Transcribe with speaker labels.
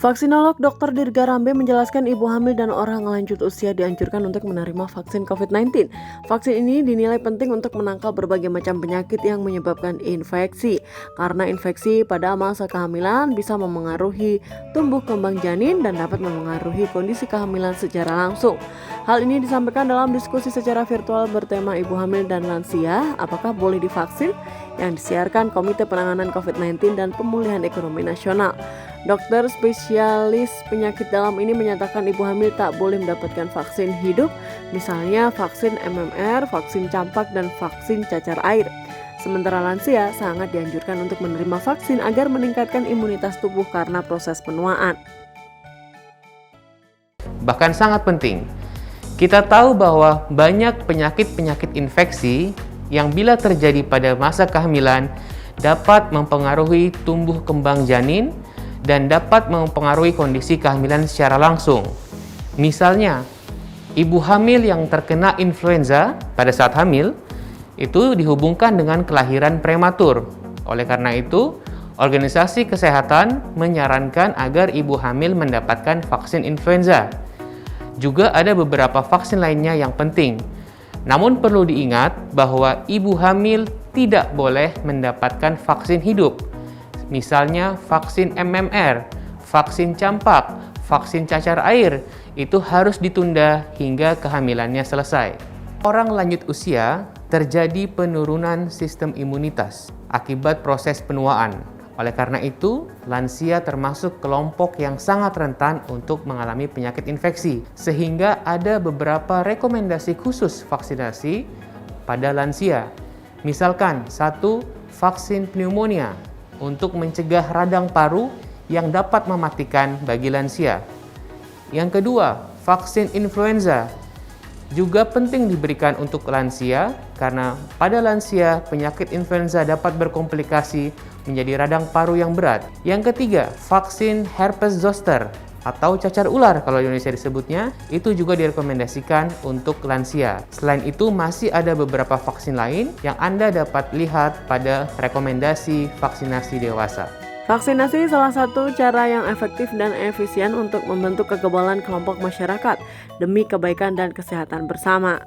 Speaker 1: Vaksinolog Dr. Dirga Rambe menjelaskan ibu hamil dan orang lanjut usia dianjurkan untuk menerima vaksin COVID-19. Vaksin ini dinilai penting untuk menangkal berbagai macam penyakit yang menyebabkan infeksi. Karena infeksi pada masa kehamilan bisa memengaruhi tumbuh kembang janin dan dapat memengaruhi kondisi kehamilan secara langsung. Hal ini disampaikan dalam diskusi secara virtual bertema ibu hamil dan lansia, apakah boleh divaksin? Yang disiarkan Komite Penanganan COVID-19 dan Pemulihan Ekonomi Nasional. Dokter spesialis penyakit dalam ini menyatakan ibu hamil tak boleh mendapatkan vaksin hidup, misalnya vaksin MMR, vaksin campak, dan vaksin cacar air. Sementara lansia sangat dianjurkan untuk menerima vaksin agar meningkatkan imunitas tubuh karena proses penuaan.
Speaker 2: Bahkan sangat penting, kita tahu bahwa banyak penyakit-penyakit infeksi yang bila terjadi pada masa kehamilan dapat mempengaruhi tumbuh kembang janin dan dapat mempengaruhi kondisi kehamilan secara langsung. Misalnya, ibu hamil yang terkena influenza pada saat hamil itu dihubungkan dengan kelahiran prematur. Oleh karena itu, Organisasi Kesehatan menyarankan agar ibu hamil mendapatkan vaksin influenza. Juga ada beberapa vaksin lainnya yang penting. Namun perlu diingat bahwa ibu hamil tidak boleh mendapatkan vaksin hidup. Misalnya vaksin MMR, vaksin campak, vaksin cacar air, itu harus ditunda hingga kehamilannya selesai. Orang lanjut usia terjadi penurunan sistem imunitas akibat proses penuaan. Oleh karena itu, lansia termasuk kelompok yang sangat rentan untuk mengalami penyakit infeksi, sehingga ada beberapa rekomendasi khusus vaksinasi pada lansia. Misalkan, 1. Vaksin pneumonia untuk mencegah radang paru yang dapat mematikan bagi lansia. Yang kedua, vaksin influenza juga penting diberikan untuk lansia karena pada lansia penyakit influenza dapat berkomplikasi menjadi radang paru yang berat. Yang ketiga, vaksin herpes zoster atau cacar ular kalau di Indonesia disebutnya, itu juga direkomendasikan untuk lansia. Selain itu masih ada beberapa vaksin lain yang Anda dapat lihat pada rekomendasi vaksinasi dewasa.
Speaker 1: Vaksinasi salah satu cara yang efektif dan efisien untuk membentuk kekebalan kelompok masyarakat demi kebaikan dan kesehatan bersama.